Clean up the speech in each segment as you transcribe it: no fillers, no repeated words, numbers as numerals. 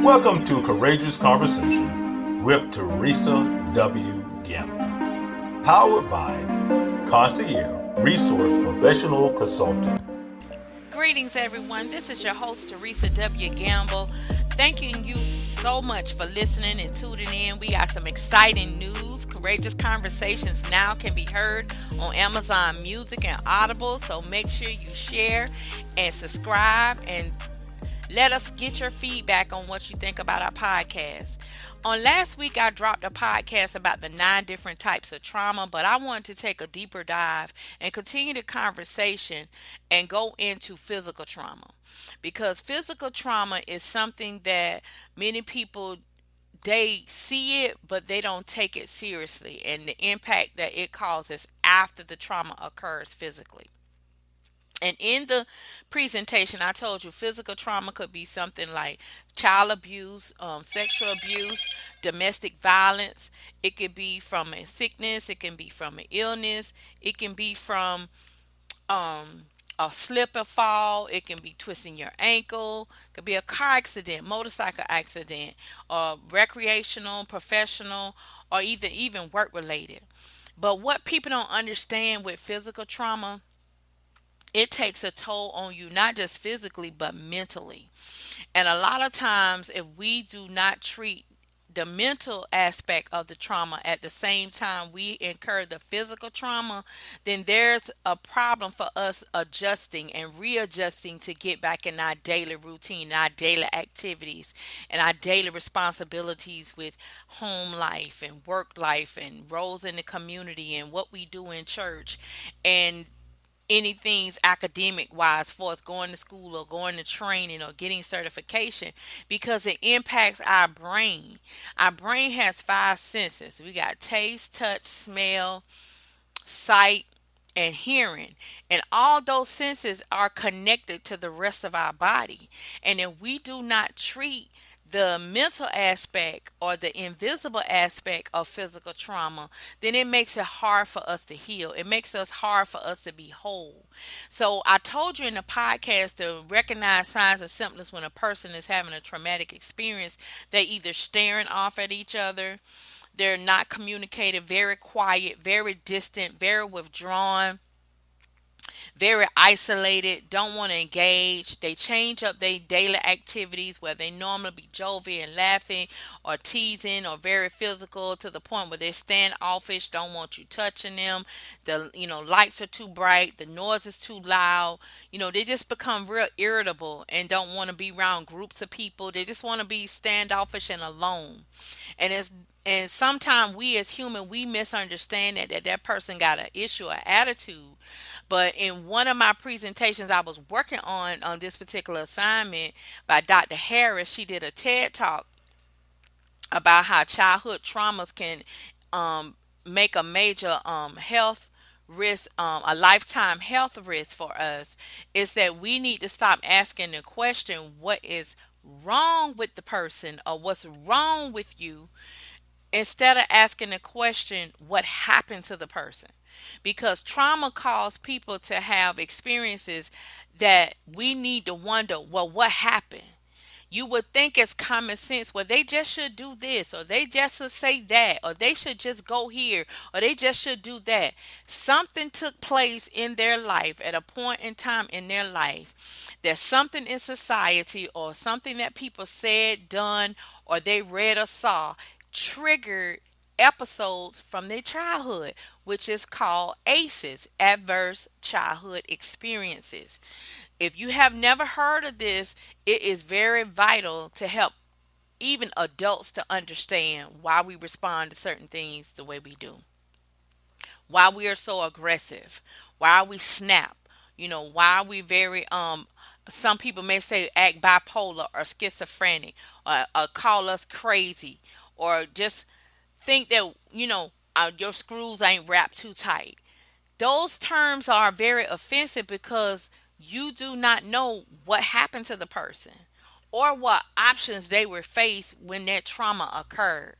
Welcome to Courageous Conversation with Teresa W. Gamble, powered by Concierge Resource Professional Consultant. Greetings, everyone. This is your host, Theresa W. Gamble. Thanking you so much for listening and tuning in. We got some exciting news. Courageous Conversations now can be heard on Amazon Music and Audible. So make sure you share and subscribe and let us get your feedback on what you think about our podcast. On last week, I dropped a podcast about the 9 different types of trauma, but I wanted to take a deeper dive and continue the conversation and go into physical trauma. Because physical trauma is something that many people they see it, but they don't take it seriously, and the impact that it causes after the trauma occurs physically. And in the presentation, I told you physical trauma could be something like child abuse, sexual abuse, domestic violence. It could be from a sickness. It can be from an illness. It can be from um, a slip or fall. It can be twisting your ankle. It could be a car accident, motorcycle accident, or recreational, professional, or even work related. But what people don't understand with physical trauma, it takes a toll on you, not just physically, but mentally. And a lot of times, if we do not treat the mental aspect of the trauma at the same time we incur the physical trauma, then there's a problem for us adjusting and readjusting to get back in our daily routine, our daily activities, and our daily responsibilities with home life and work life and roles in the community and what we do in church. And anything's academic wise for us going to school or going to training or getting certification, because it impacts our brain. Our brain has 5 senses. We got taste, touch, smell, sight, and hearing. And all those senses are connected to the rest of our body. And if we do not treat the mental aspect or the invisible aspect of physical trauma, then it makes it hard for us to heal. It makes us hard for us to be whole. So I told you in the podcast to recognize signs and symptoms when a person is having a traumatic experience. They either staring off at each other, they're not communicative, very quiet, very distant, very withdrawn, very isolated, don't want to engage. They change up their daily activities where they normally be jovial and laughing or teasing or very physical to the point where they're standoffish, don't want you touching them. The lights are too bright, the noise is too loud. They just become real irritable and don't want to be around groups of people. They just want to be standoffish and alone. And sometimes we as human, we misunderstand that person got an issue or attitude. But in one of my presentations I was working on this particular assignment by Dr. Harris, she did a TED talk about how childhood traumas can make a major health risk, a lifetime health risk for us. Is that we need to stop asking the question, what is wrong with the person or what's wrong with you, instead of asking the question, what happened to the person? Because trauma caused people to have experiences that we need to wonder, well, what happened? You would think it's common sense. Well, they just should do this, or they just should say that, or they should just go here, or they just should do that. Something took place in their life at a point in time in their life. There's something in society, or something that people said, done, or they read or saw triggered episodes from their childhood, which is called ACEs, adverse childhood experiences. If you have never heard of this, it is very vital to help even adults to understand why we respond to certain things the way we do, why we are so aggressive, why we snap, why we very some people may say act bipolar or schizophrenic, or call us crazy, or just think that your screws ain't wrapped too tight. Those terms are very offensive because you do not know what happened to the person or what options they were faced when that trauma occurred.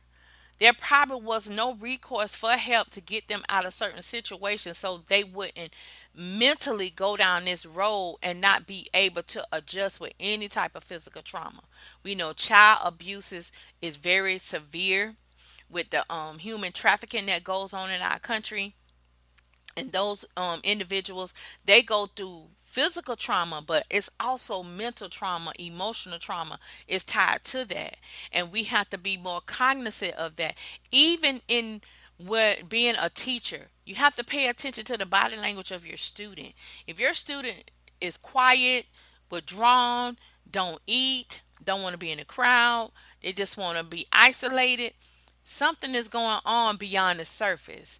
there probably was no recourse for help to get them out of certain situations so they wouldn't mentally go down this road and not be able to adjust with any type of physical trauma. We know child abuses is very severe with the human trafficking that goes on in our country, and those individuals, they go through physical trauma, but it's also mental trauma, emotional trauma is tied to that, and we have to be more cognizant of that. Even in what being a teacher, you have to pay attention to the body language of your student. If your student is quiet, withdrawn, don't eat, don't want to be in a crowd, they just want to be isolated, something is going on beyond the surface.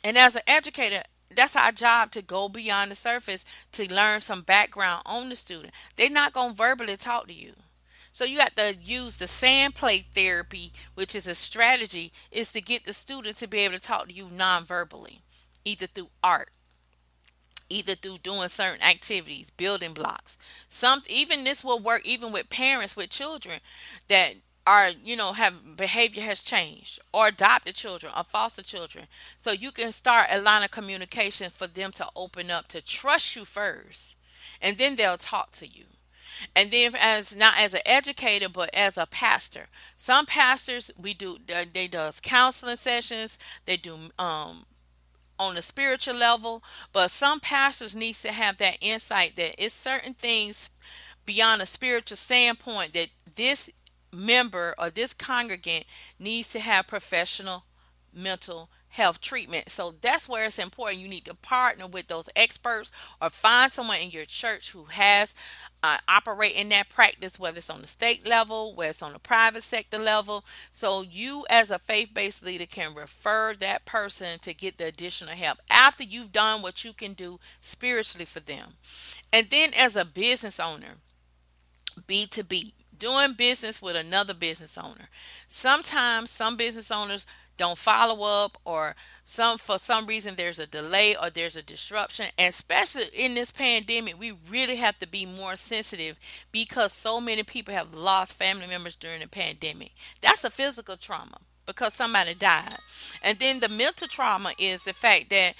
And as an educator, that's our job, to go beyond the surface to learn some background on the student. They're not going to verbally talk to you. So you have to use the sand play therapy, which is a strategy, is to get the student to be able to talk to you non-verbally, either through art, either through doing certain activities, building blocks. Some even this will work even with parents with children that are, have behavior has changed, or adopted children or foster children. So you can start a line of communication for them to open up, to trust you first, and then they'll talk to you. And then, as not as an educator but as a pastor, some pastors, we do they does counseling sessions, they do on a spiritual level, but some pastors needs to have that insight that it's certain things beyond a spiritual standpoint that this member or this congregant needs to have professional mental health treatment. So that's where it's important. You need to partner with those experts, or find someone in your church who has operate in that practice, whether it's on the state level, whether it's on the private sector level. So you as a faith-based leader can refer that person to get the additional help after you've done what you can do spiritually for them. And then as a business owner, B2B, doing business with another business owner. Sometimes some business owners don't follow up, or some for some reason there's a delay or there's a disruption. And especially in this pandemic, we really have to be more sensitive because so many people have lost family members during the pandemic. That's a physical trauma because somebody died. And then the mental trauma is the fact that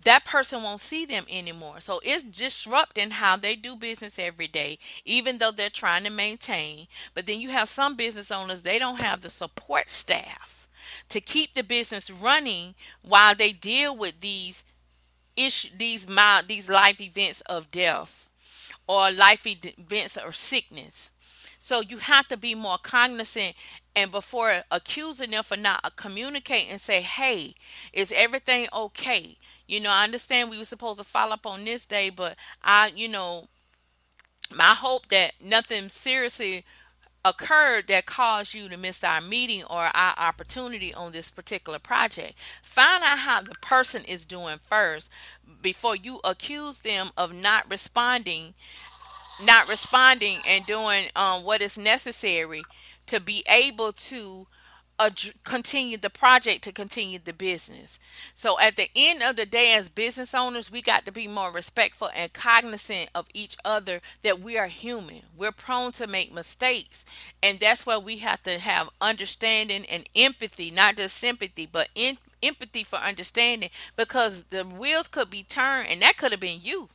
that person won't see them anymore. So it's disrupting how they do business every day, even though they're trying to maintain. But then you have some business owners, they don't have the support staff to keep the business running while they deal with these issue these life events of death, or life events or sickness. So you have to be more cognizant, and before accusing them for not communicating, say, hey, is everything okay? I understand we were supposed to follow up on this day, but my hope that nothing seriously occurred that caused you to miss our meeting or our opportunity on this particular project. Find out how the person is doing first before you accuse them of not responding and doing what is necessary to be able to continue the project, to continue the business. So at the end of the day, as business owners, we got to be more respectful and cognizant of each other, that we are human, we're prone to make mistakes, and that's why we have to have understanding and empathy, not just sympathy, but empathy for understanding, because the wheels could be turned, and that could have been you.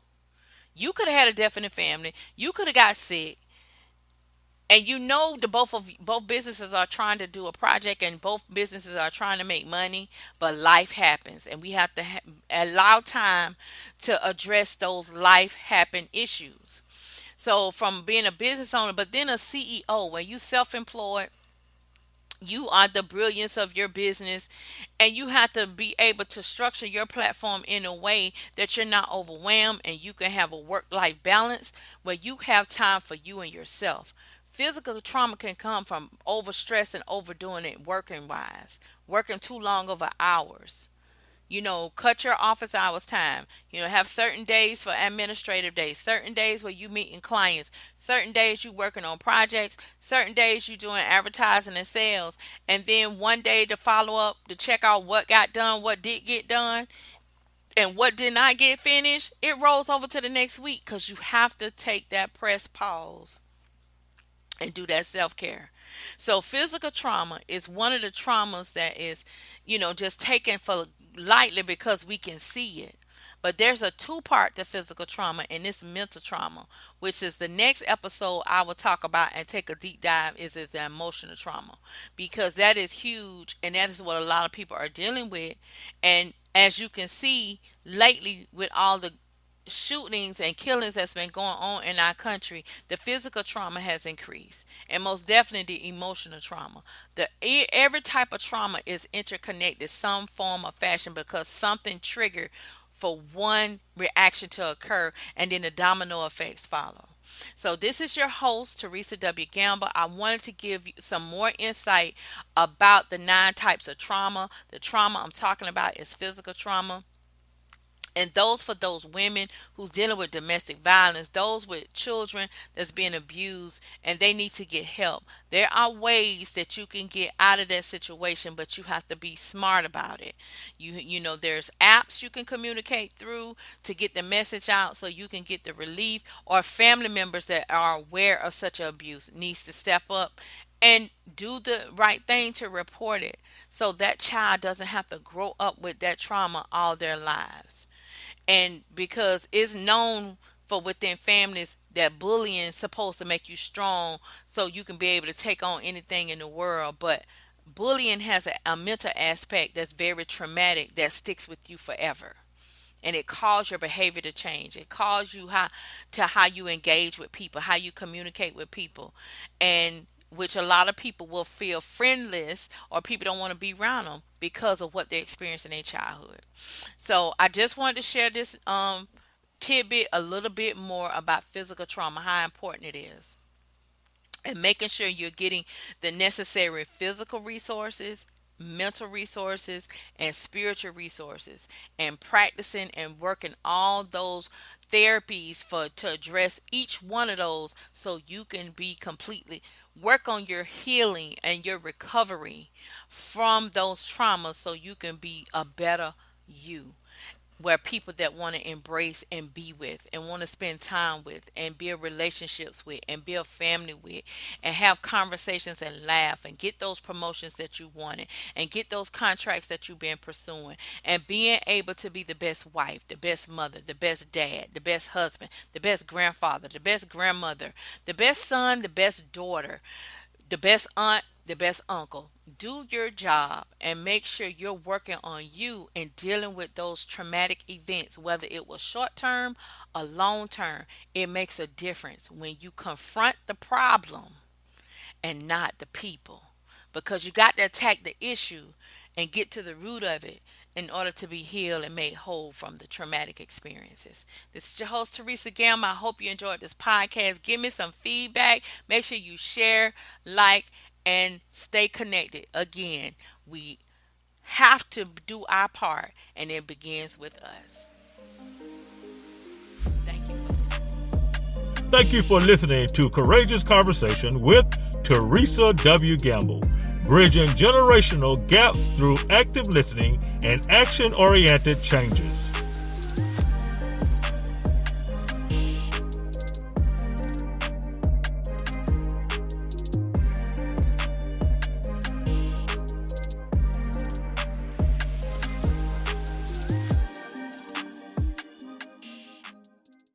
You could have had a death in the family. You could have got sick. And the both businesses are trying to do a project, and both businesses are trying to make money, but life happens, and we have to allow time to address those life happen issues. So from being a business owner, but then a CEO, when you self-employed, you are the brilliance of your business, and you have to be able to structure your platform in a way that you're not overwhelmed, and you can have a work life balance where you have time for you and yourself. Physical trauma can come from overstress and overdoing it, working wise, working too long over hours. Cut your office hours time. Have certain days for administrative days, certain days where you meeting clients, certain days you working on projects, certain days you doing advertising and sales, and then one day to follow up, to check out what got done, what did get done, and what did not get finished. It rolls over to the next week because you have to take that press pause and do that self-care. So physical trauma is one of the traumas that is, just taken for lightly because we can see it. But there's a two-part to physical trauma, and it's mental trauma, which is the next episode I will talk about and take a deep dive is the emotional trauma, because that is huge, and that is what a lot of people are dealing with. And as you can see lately with all the shootings and killings that's been going on in our country, the physical trauma has increased, and most definitely the emotional trauma. Every type of trauma is interconnected, some form of fashion, because something triggered for one reaction to occur, and then the domino effects follow. So this is your host, Theresa W. Gamble. I wanted to give you some more insight about the 9 types of trauma. The trauma I'm talking about is physical trauma, and for those women who's dealing with domestic violence, those with children that's being abused and they need to get help. There are ways that you can get out of that situation, but you have to be smart about it. There's apps you can communicate through to get the message out so you can get the relief, or family members that are aware of such abuse needs to step up and do the right thing to report it, so that child doesn't have to grow up with that trauma all their lives. And because it's known for within families that bullying is supposed to make you strong so you can be able to take on anything in the world, but bullying has a mental aspect that's very traumatic that sticks with you forever, and it calls your behavior to change. It calls you how you engage with people, how you communicate with people, and which a lot of people will feel friendless, or people don't want to be around them because of what they experienced in their childhood. So I just wanted to share this tidbit a little bit more about physical trauma, how important it is, and making sure you're getting the necessary physical resources, mental resources, and spiritual resources, and practicing and working all those therapies to address each one of those, so you can be completely work on your healing and your recovery from those traumas, so you can be a better you, where people that want to embrace and be with and want to spend time with and build relationships with and build family with and have conversations and laugh and get those promotions that you wanted and get those contracts that you've been pursuing, and being able to be the best wife, the best mother, the best dad, the best husband, the best grandfather, the best grandmother, the best son, the best daughter, the best aunt, the best uncle. Do your job and make sure you're working on you and dealing with those traumatic events, whether it was short term or long term. It makes a difference when you confront the problem and not the people, because you got to attack the issue and get to the root of it in order to be healed and made whole from the traumatic experiences. This is your host, Theresa Gamma. I hope you enjoyed this podcast. Give me some feedback. Make sure you share, like, and stay connected. Again, we have to do our part, and it begins with us. Thank you for listening. Thank you for listening to Courageous Conversation with Theresa W. Gamble, bridging generational gaps through active listening and action-oriented changes.